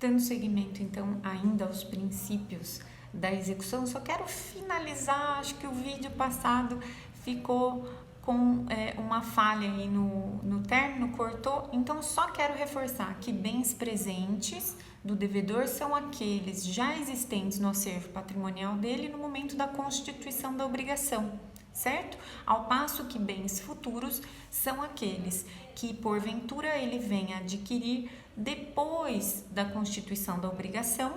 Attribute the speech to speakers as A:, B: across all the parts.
A: Dando seguimento, então, ainda aos princípios da execução, só quero finalizar, acho que o vídeo passado ficou com uma falha aí no término, cortou, então só quero reforçar que bens presentes do devedor são aqueles já existentes no acervo patrimonial dele no momento da constituição da obrigação, certo? Ao passo que bens futuros são aqueles que porventura ele venha adquirir depois da constituição da obrigação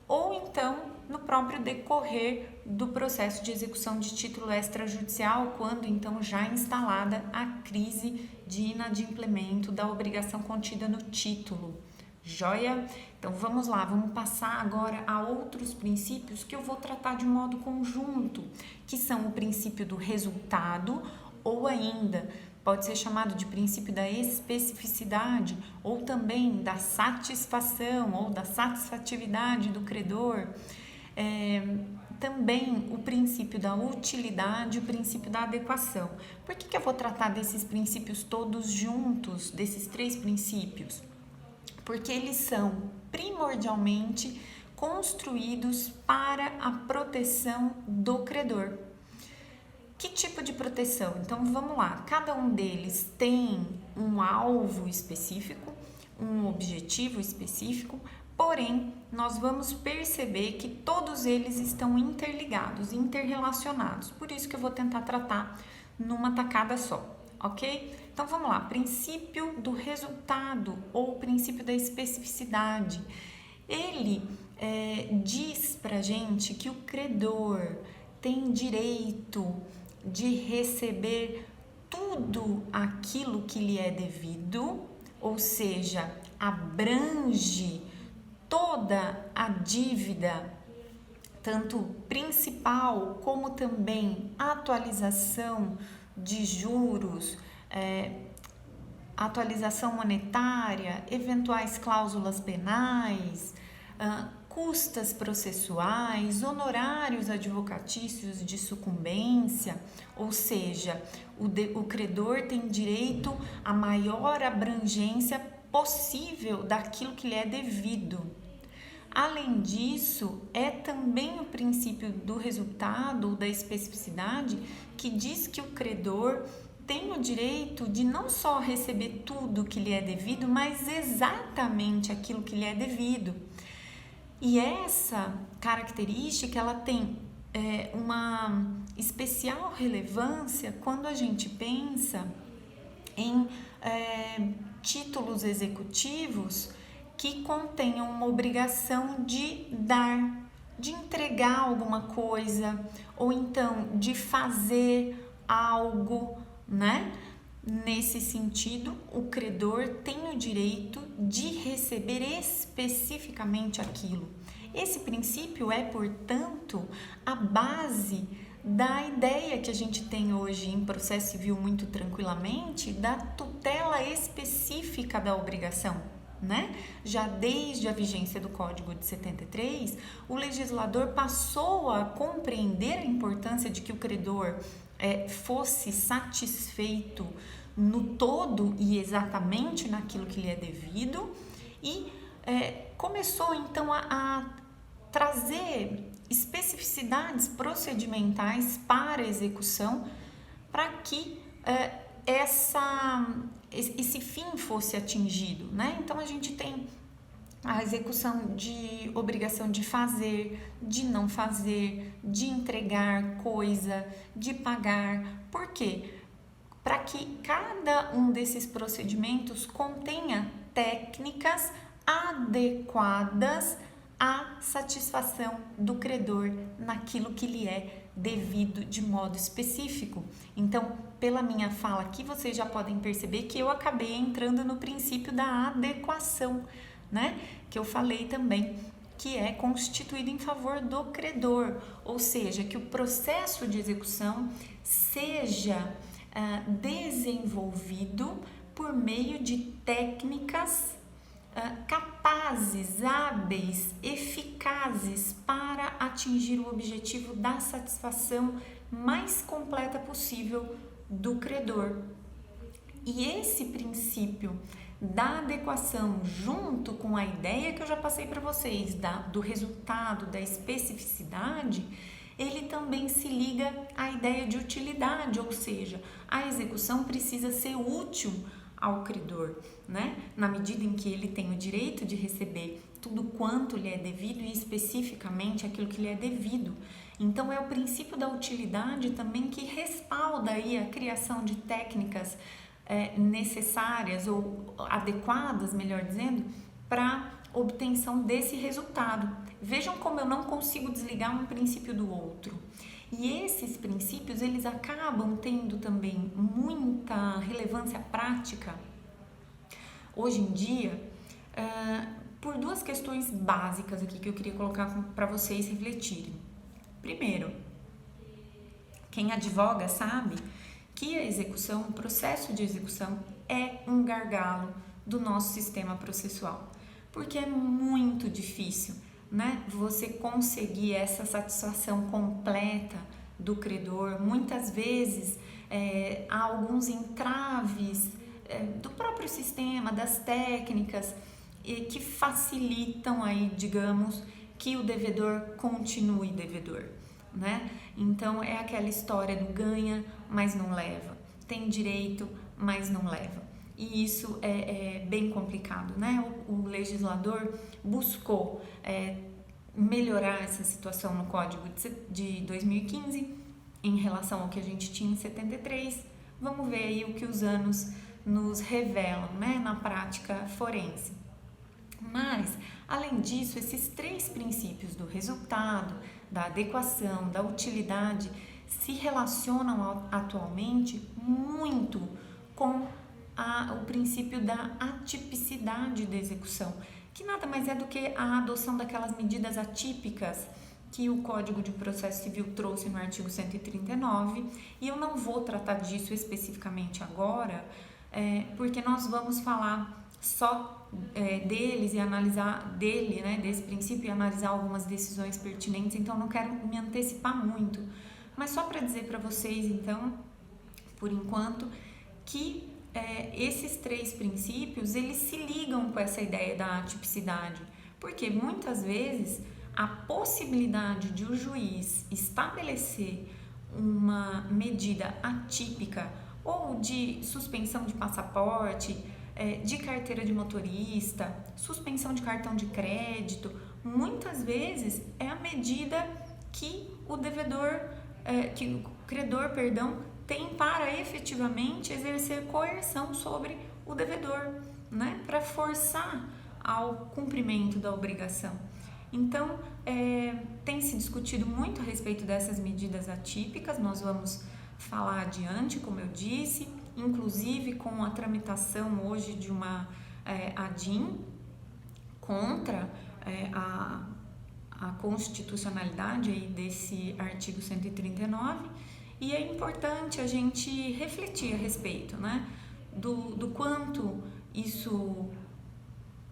A: ou então no próprio decorrer do processo de execução de título extrajudicial, quando então já instalada a crise de inadimplemento da obrigação contida no título. Joia? Então vamos lá, vamos passar agora a outros princípios que eu vou tratar de modo conjunto, que são o princípio do resultado ou ainda pode ser chamado de princípio da especificidade ou também da satisfação ou da satisfatividade do credor. Também o princípio da utilidade, o princípio da adequação. Por que eu vou tratar desses princípios todos juntos, desses três princípios? Porque eles são primordialmente construídos para a proteção do credor. Que tipo de proteção? Então vamos lá, cada um deles tem um alvo específico, um objetivo específico, porém nós vamos perceber que todos eles estão interligados, interrelacionados, por isso que eu vou tentar tratar numa tacada só, ok? Então vamos lá, princípio do resultado ou princípio da especificidade. Ele diz pra gente que o credor tem direito de receber tudo aquilo que lhe é devido, ou seja, abrange toda a dívida, tanto principal como também atualização de juros, atualização monetária, eventuais cláusulas penais, custas processuais, honorários advocatícios de sucumbência, ou seja, o credor tem direito à maior abrangência possível daquilo que lhe é devido. Além disso, é também o princípio do resultado ou da especificidade que diz que o credor tem o direito de não só receber tudo que lhe é devido, mas exatamente aquilo que lhe é devido. E essa característica, ela tem uma especial relevância quando a gente pensa em títulos executivos que contenham uma obrigação de dar, de entregar alguma coisa, ou então de fazer algo, né? Nesse sentido, o credor tem o direito de receber especificamente aquilo. Esse princípio é, portanto, a base da ideia que a gente tem hoje em processo civil muito tranquilamente da tutela específica da obrigação, né? Já desde a vigência do Código de 73, o legislador passou a compreender a importância de que o credor fosse satisfeito no todo e exatamente naquilo que lhe é devido e começou então a trazer especificidades procedimentais para a execução para que esse fim fosse atingido, né? Então a gente tem a execução de obrigação de fazer, de não fazer, de entregar coisa, de pagar. Por quê? Para que cada um desses procedimentos contenha técnicas adequadas à satisfação do credor naquilo que lhe é devido de modo específico. Então, pela minha fala aqui, vocês já podem perceber que eu acabei entrando no princípio da adequação, né? Que eu falei também que é constituído em favor do credor, ou seja, que o processo de execução seja desenvolvido por meio de técnicas capazes, hábeis, eficazes para atingir o objetivo da satisfação mais completa possível do credor. E esse princípio da adequação junto com a ideia que eu já passei para vocês do resultado, da especificidade, ele também se liga à ideia de utilidade, ou seja, a execução precisa ser útil ao credor, né? Na medida em que ele tem o direito de receber tudo quanto lhe é devido e especificamente aquilo que lhe é devido. Então é o princípio da utilidade também que respalda aí a criação de técnicas necessárias ou adequadas, melhor dizendo, para obtenção desse resultado. Vejam como eu não consigo desligar um princípio do outro. E esses princípios, eles acabam tendo também muita relevância prática hoje em dia, por duas questões básicas aqui que eu queria colocar para vocês refletirem. Primeiro, quem advoga sabe que a execução, o processo de execução é um gargalo do nosso sistema processual, porque é muito difícil, né, você conseguir essa satisfação completa do credor. Muitas vezes há alguns entraves do próprio sistema, das técnicas que facilitam aí, digamos, que o devedor continue devedor, né? Então é aquela história do ganha, mas não leva, tem direito, mas não leva. E isso é bem complicado, né? O legislador buscou melhorar essa situação no Código de 2015 em relação ao que a gente tinha em 73. Vamos ver aí o que os anos nos revelam, né, na prática forense. Mas, além disso, esses três princípios do resultado, da adequação, da utilidade, se relacionam atualmente muito com o princípio da atipicidade da execução, que nada mais é do que a adoção daquelas medidas atípicas que o Código de Processo Civil trouxe no artigo 139, e eu não vou tratar disso especificamente agora, porque nós vamos falar só deles e analisar desse princípio e analisar algumas decisões pertinentes, então não quero me antecipar muito, mas só para dizer para vocês, então, por enquanto, que esses três princípios, eles se ligam com essa ideia da atipicidade, porque muitas vezes a possibilidade de o juiz estabelecer uma medida atípica ou de suspensão de passaporte, de carteira de motorista, suspensão de cartão de crédito, muitas vezes é a medida que o credor, tem para efetivamente exercer coerção sobre o devedor, né, para forçar ao cumprimento da obrigação. Então, tem se discutido muito a respeito dessas medidas atípicas, nós vamos falar adiante, como eu disse, inclusive com a tramitação hoje de uma ADIM contra a constitucionalidade aí desse artigo 139, e é importante a gente refletir a respeito, né, do quanto isso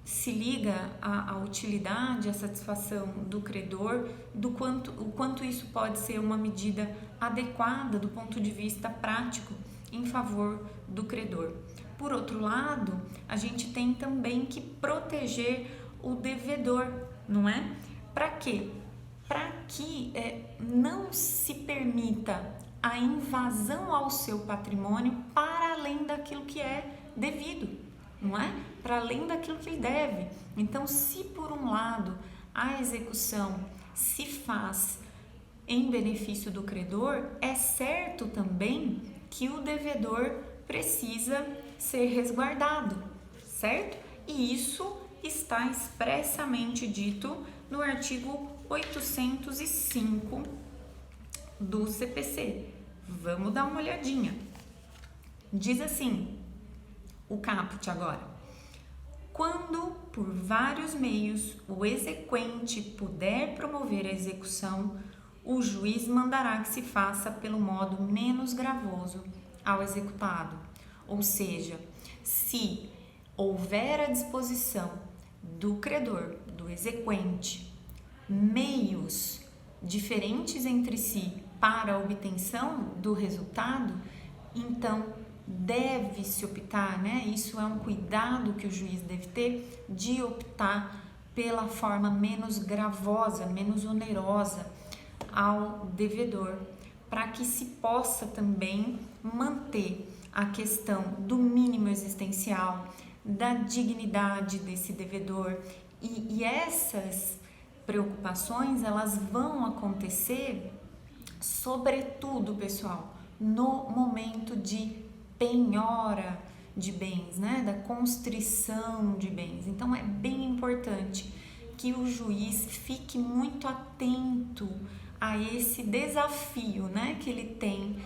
A: se liga à utilidade, à satisfação do credor, o quanto isso pode ser uma medida adequada do ponto de vista prático em favor do credor. Por outro lado, a gente tem também que proteger o devedor, não é? Para quê? Para que não se permita a invasão ao seu patrimônio para além daquilo que é devido, não é? Para além daquilo que ele deve. Então, se por um lado a execução se faz em benefício do credor, é certo também que o devedor precisa ser resguardado, certo? E isso está expressamente dito no artigo 805 do CPC. Vamos dar uma olhadinha. Diz assim, o caput agora: quando por vários meios o exequente puder promover a execução, o juiz mandará que se faça pelo modo menos gravoso ao executado. Ou seja, se houver à disposição do credor, do exequente, meios diferentes entre si para a obtenção do resultado, então deve-se optar, né? Isso é um cuidado que o juiz deve ter de optar pela forma menos gravosa, menos onerosa ao devedor, para que se possa também manter a questão do mínimo existencial, da dignidade desse devedor, e essas preocupações elas vão acontecer sobretudo, pessoal, no momento de penhora de bens, né, da constrição de bens. Então é bem importante que o juiz fique muito atento a esse desafio, né, que ele tem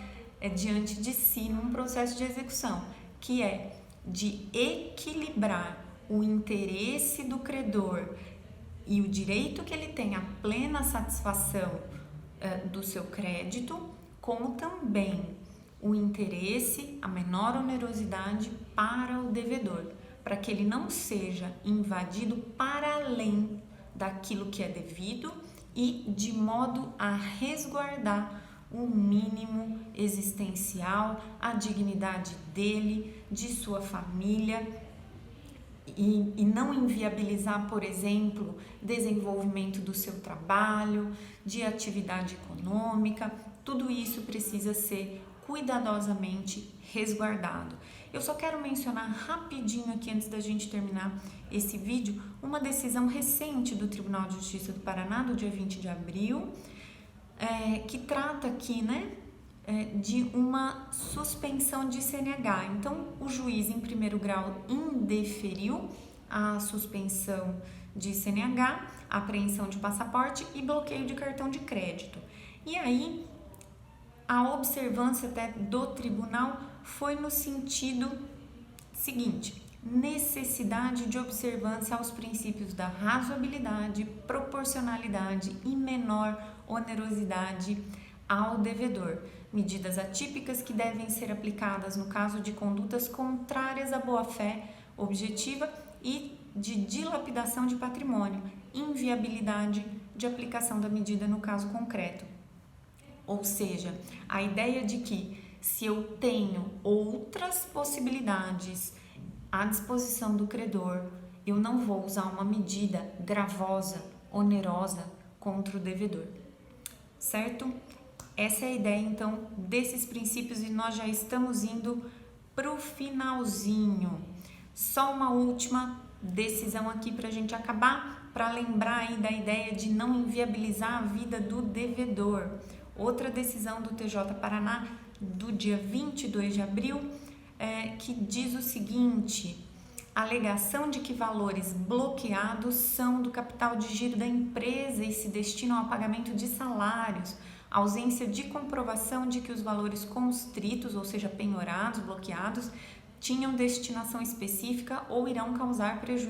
A: diante de si num processo de execução, que é de equilibrar o interesse do credor e o direito que ele tem à plena satisfação do seu crédito, como também o interesse, a menor onerosidade para o devedor, para que ele não seja invadido para além daquilo que é devido e de modo a resguardar o mínimo existencial, a dignidade dele, de sua família e não inviabilizar, por exemplo, desenvolvimento do seu trabalho, de atividade econômica. Tudo isso precisa ser cuidadosamente resguardado. Eu só quero mencionar rapidinho aqui, antes da gente terminar esse vídeo, uma decisão recente do Tribunal de Justiça do Paraná, do dia 20 de abril, que trata aqui, né, de uma suspensão de CNH. Então, o juiz em primeiro grau indeferiu a suspensão de CNH, apreensão de passaporte e bloqueio de cartão de crédito. E aí, a observância até do tribunal foi no sentido seguinte: necessidade de observância aos princípios da razoabilidade, proporcionalidade e menor onerosidade ao devedor. Medidas atípicas que devem ser aplicadas no caso de condutas contrárias à boa-fé objetiva e de dilapidação de patrimônio, inviabilidade de aplicação da medida no caso concreto. Ou seja, a ideia de que se eu tenho outras possibilidades à disposição do credor, eu não vou usar uma medida gravosa, onerosa contra o devedor, certo? Essa é a ideia, então, desses princípios e nós já estamos indo para o finalzinho. Só uma última decisão aqui para a gente acabar, para lembrar aí da ideia de não inviabilizar a vida do devedor. Outra decisão do TJ Paraná, do dia 22 de abril, que diz o seguinte: a alegação de que valores bloqueados são do capital de giro da empresa e se destinam ao pagamento de salários, ausência de comprovação de que os valores constritos, ou seja, penhorados, bloqueados, tinham destinação específica ou irão causar prejuízo